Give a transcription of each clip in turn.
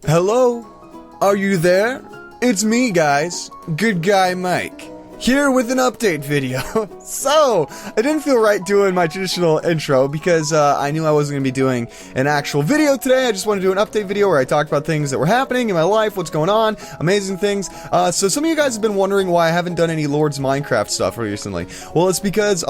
Hello? Are you there? It's me, guys. Good Guy Mike. Here with an update video. So, I didn't feel right doing my traditional intro because I knew I wasn't going to be doing an actual video today. I just wanted to do an update video where I talked about things that were happening in my life, what's going on, amazing things. So some of you guys have been wondering why I haven't done any Lord's Minecraft stuff recently. Well, it's because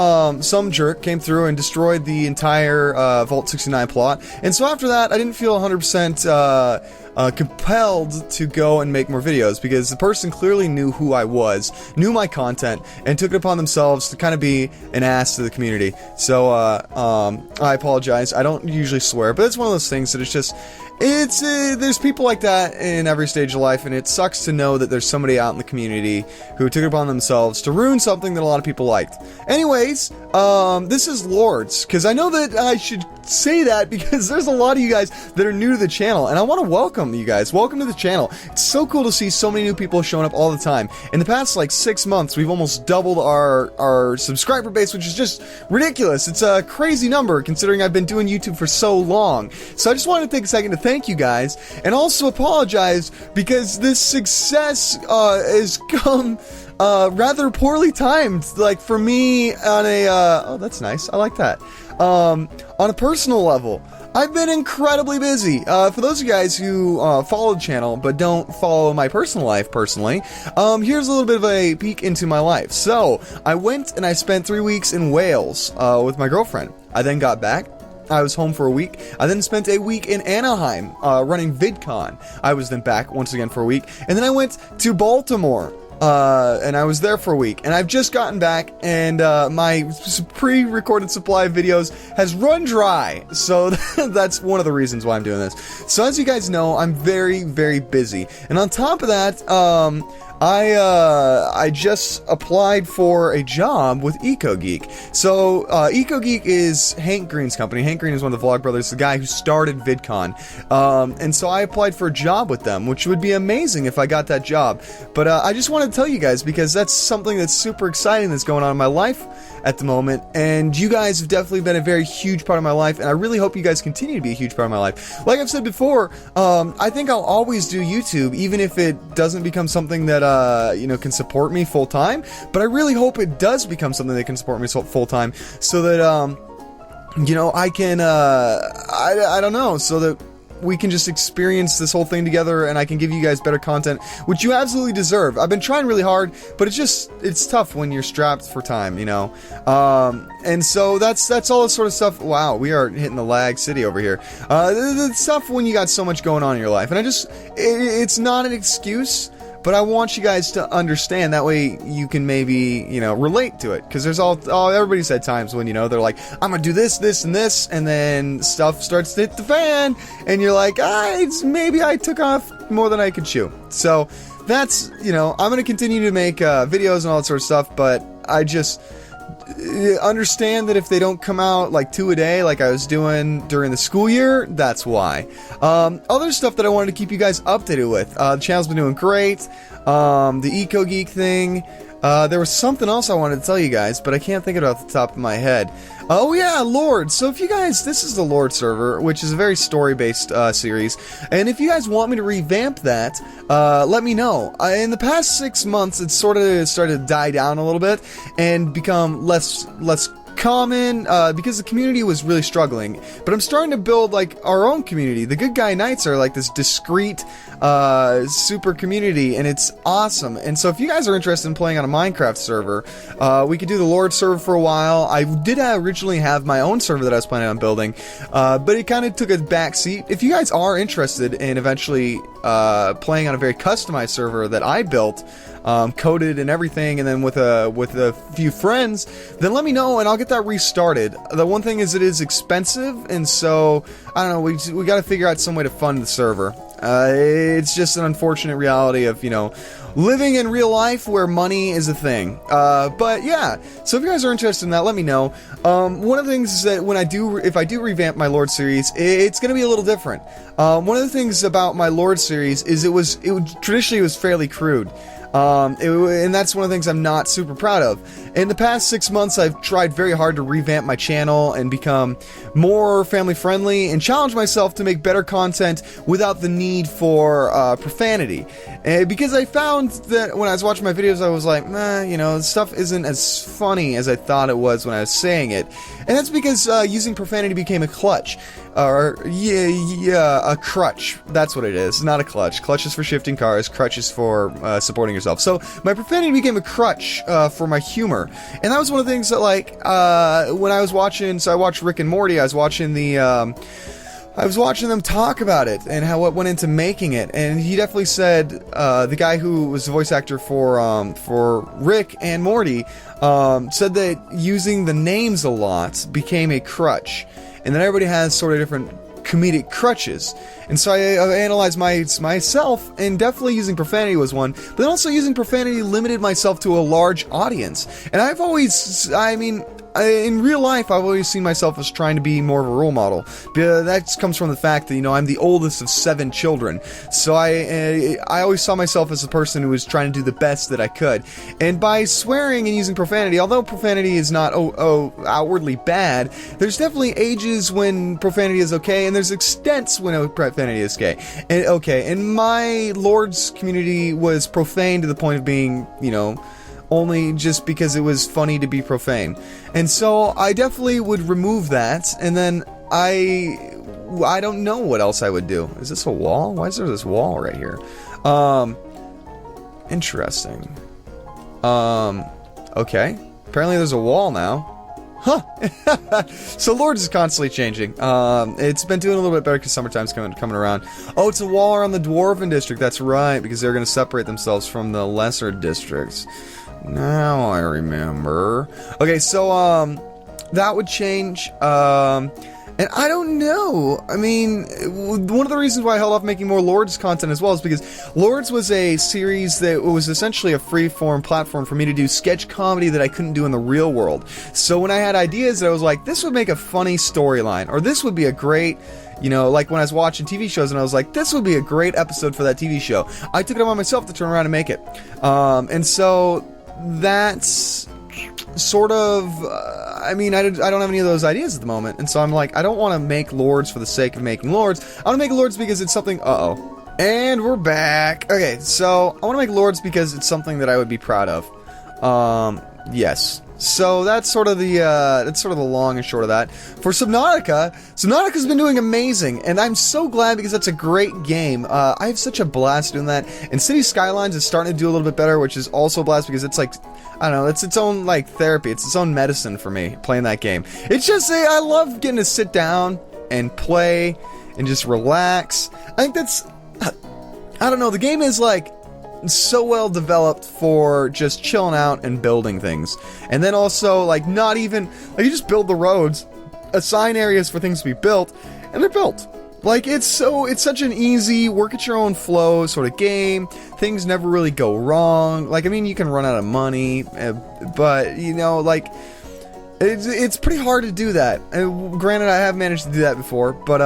some jerk came through and destroyed the entire Vault 69 plot. And so after that, I didn't feel 100% compelled to go and make more videos because the person clearly knew who I was, knew my content, and took it upon themselves to kind of be an ass to the community. So, I apologize. I don't usually swear, but it's one of those things that it's just, there's people like that in every stage of life, and it sucks to know that there's somebody out in the community who took it upon themselves to ruin something that a lot of people liked. Anyways, this is Lords, because I know that I should say that because there's a lot of you guys that are new to the channel, and I want to welcome you guys. Welcome to the channel. It's so cool to see so many new people showing up all the time. In the past, like, 6 months, we've almost doubled our subscriber base, which is just ridiculous. It's a crazy number, considering I've been doing YouTube for so long. So I just wanted to take a second to thank you guys, and also apologize, because this success has come rather poorly timed, like, for me on a, oh, that's nice, I like that. On a personal level, I've been incredibly busy. For those of you guys who follow the channel but don't follow my personal life personally, here's a little bit of a peek into my life. So, I went and I spent 3 weeks in Wales with my girlfriend. I then got back. I was home for a week. I then spent a week in Anaheim running VidCon. I was then back once again for a week. And then I went to Baltimore. And I was there for a week, and I've just gotten back, and my pre-recorded supply of videos has run dry, so that's one of the reasons why I'm doing this. So as you guys know, I'm very, very busy, and on top of that, I just applied for a job with EcoGeek. So, EcoGeek is Hank Green's company. Hank Green is one of the Vlogbrothers, the guy who started VidCon. And so I applied for a job with them, which would be amazing if I got that job. But, I just wanted to tell you guys, because that's something that's super exciting that's going on in my life at the moment, and you guys have definitely been a very huge part of my life, and I really hope you guys continue to be a huge part of my life. Like I've said before, I think I'll always do YouTube, even if it doesn't become something that, you know, can support me full-time, but I really hope it does become something that can support me full-time, so that, you know, I can, I don't know, so that we can just experience this whole thing together, and I can give you guys better content, which you absolutely deserve. I've been trying really hard, but it's tough when you're strapped for time, you know. And so that's all this sort of stuff. Wow, we are hitting the lag city over here. It's tough when you got so much going on in your life, and it's not an excuse, but I want you guys to understand, that way you can maybe, you know, relate to it, because there's everybody's had times when, you know, they're like, I'm gonna do this, this, and this, and then stuff starts to hit the fan, and you're like, maybe I took off more than I could chew. So, that's, you know, I'm gonna continue to make videos and all that sort of stuff, but I just understand that if they don't come out like 2 a day like I was doing during the school year, that's why. Other stuff that I wanted to keep you guys updated with. The channel's been doing great. The EcoGeek thing. There was something else I wanted to tell you guys, but I can't think of it off the top of my head. Oh yeah, Lord. So if you guys, this is the Lord server, which is a very story-based series, and if you guys want me to revamp that, let me know. In the past 6 months, it's sort of started to die down a little bit and become less common, because the community was really struggling, but I'm starting to build like our own community. The Good Guy Knights are like this discreet super community, and it's awesome. And so if you guys are interested in playing on a Minecraft server, we could do the Lord server for a while. I did originally have my own server that I was planning on building, but it kind of took a back seat. If you guys are interested in eventually playing on a very customized server that I built, coded and everything, and then with a few friends, then let me know and I'll get that restarted. The one thing is, it is expensive, and so I don't know, we got to figure out some way to fund the server. It's just an unfortunate reality of, you know, living in real life where money is a thing. But yeah, so if you guys are interested in that, let me know. One of the things is that if I do revamp my Lord series, it's going to be a little different. One of the things about my Lord series is traditionally it was fairly crude. And that's one of the things I'm not super proud of. In the past 6 months, I've tried very hard to revamp my channel and become more family friendly and challenge myself to make better content without the need for profanity. Because I found that when I was watching my videos, I was like, stuff isn't as funny as I thought it was when I was saying it. And that's because using profanity became a clutch. A crutch. That's what it is. Not a clutch. Clutch is for shifting cars. Crutch is for supporting yourself. So my profanity became a crutch for my humor, and that was one of the things that, like, when I was watching. So I watched Rick and Morty. I was watching them talk about it and how what went into making it, and he definitely said, the guy who was the voice actor for Rick and Morty said that using the names a lot became a crutch. And then everybody has sort of different comedic crutches. And so I analyzed myself, and definitely using profanity was one, but then also using profanity limited myself to a large audience. And I've always, in real life, I've always seen myself as trying to be more of a role model. That comes from the fact that, I'm the oldest of 7 children. So I always saw myself as a person who was trying to do the best that I could. And by swearing and using profanity, although profanity is not outwardly bad, there's definitely ages when profanity is okay, and there's extents when profanity is okay. And my Lord's community was profane to the point of being, only just because it was funny to be profane. And so I definitely would remove that, and then I don't know what else I would do. Is this a wall? Why is there this wall right here? Interesting. Okay. Apparently there's a wall now. Huh. So Lords is constantly changing. It's been doing a little bit better because summertime's coming around. Oh, it's a wall around the Dwarven district. That's right, because they're going to separate themselves from the lesser districts. Now I remember. Okay, so that would change. And I don't know. I mean, one of the reasons why I held off making more Lords content as well is because Lords was a series that was essentially a free-form platform for me to do sketch comedy that I couldn't do in the real world. So when I had ideas that I was like, this would make a funny storyline, or this would be a great, like when I was watching TV shows and I was like, this would be a great episode for that TV show, I took it upon myself to turn around and make it. And so that's sort of, I don't have any of those ideas at the moment, and so I'm like, I don't want to make Lords for the sake of making Lords. I want to make Lords because it's something, and we're back. Okay, so I want to make Lords because it's something that I would be proud of. Yes. So that's sort of the long and short of that. For Subnautica's been doing amazing, and I'm so glad because that's a great game. I have such a blast doing that, and City Skylines is starting to do a little bit better, which is also a blast because it's like, I don't know, it's its own, like, therapy. It's its own medicine for me, playing that game. It's just, I love getting to sit down and play and just relax. I think that's, I don't know, the game is, like, so well developed for just chilling out and building things. And then also, like, not even, like, you just build the roads, assign areas for things to be built, and they're built. Like, it's such an easy, work at your own flow sort of game. Things never really go wrong. Like, I mean, you can run out of money, but, like, it's pretty hard to do that. Granted, I have managed to do that before, but,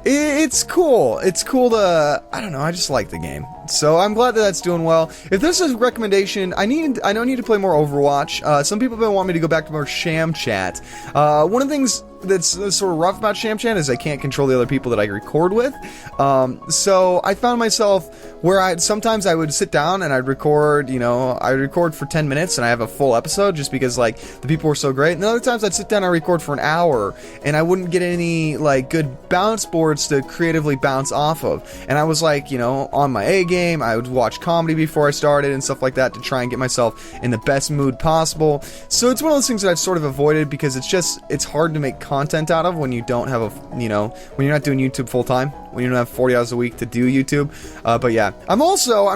it's cool. It's cool to, I don't know, I just like the game. So I'm glad that that's doing well. If there's a recommendation, I don't need to play more Overwatch. Some people have been wanting me to go back to more Sham Chat. One of the things that's sort of rough about Sham Chat is I can't control the other people that I record with. So I found myself where sometimes I would sit down and I'd record, I'd record for 10 minutes and I have a full episode just because, like, the people were so great. And other times I'd sit down and record for an hour and I wouldn't get any, like, good bounce boards to creatively bounce off of. And I was like, on my A game, I would watch comedy before I started and stuff like that to try and get myself in the best mood possible. So it's one of those things that I've sort of avoided because it's hard to make content out of when you don't have when you're not doing YouTube full time, when you don't have 40 hours a week to do YouTube. But yeah, I'm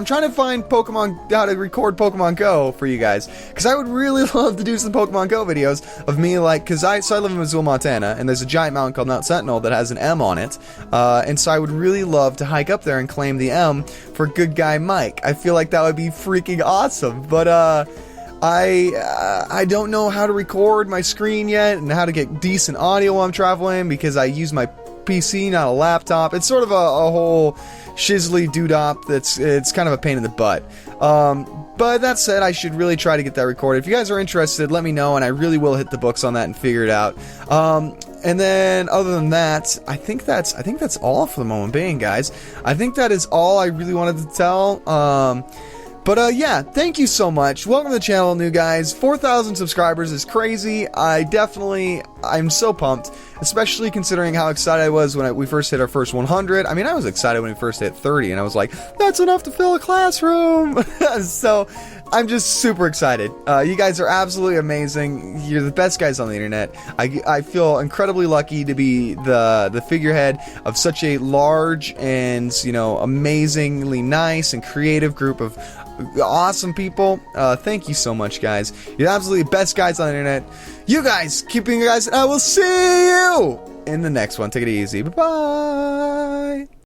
trying to find how to record Pokemon Go for you guys, because I would really love to do some Pokemon Go videos of me, like, because I live in Missoula, Montana, and there's a giant mountain called Mount Sentinel that has an M on it, and so I would really love to hike up there and claim the M for good guy Mike. I feel like that would be freaking awesome, but I don't know how to record my screen yet and how to get decent audio while I'm traveling, because I use my PC, not a laptop. It's sort of a whole shizzly doodop it's kind of a pain in the butt. But that said, I should really try to get that recorded. If you guys are interested, let me know, and I really will hit the books on that and figure it out. And then, other than that, I think that's all for the moment being, guys. I think that is all I really wanted to tell. But yeah, thank you so much. Welcome to the channel, new guys. 4,000 subscribers is crazy. I'm so pumped, especially considering how excited I was when we first hit our first 100. I mean, I was excited when we first hit 30, and I was like, that's enough to fill a classroom. So, I'm just super excited. You guys are absolutely amazing. You're the best guys on the internet. I feel incredibly lucky to be the figurehead of such a large and, you know, amazingly nice and creative group of awesome people. Thank you so much, guys. You're absolutely the best guys on the internet. You guys, keep being you guys, and I will see you in the next one. Take it easy. Bye-bye.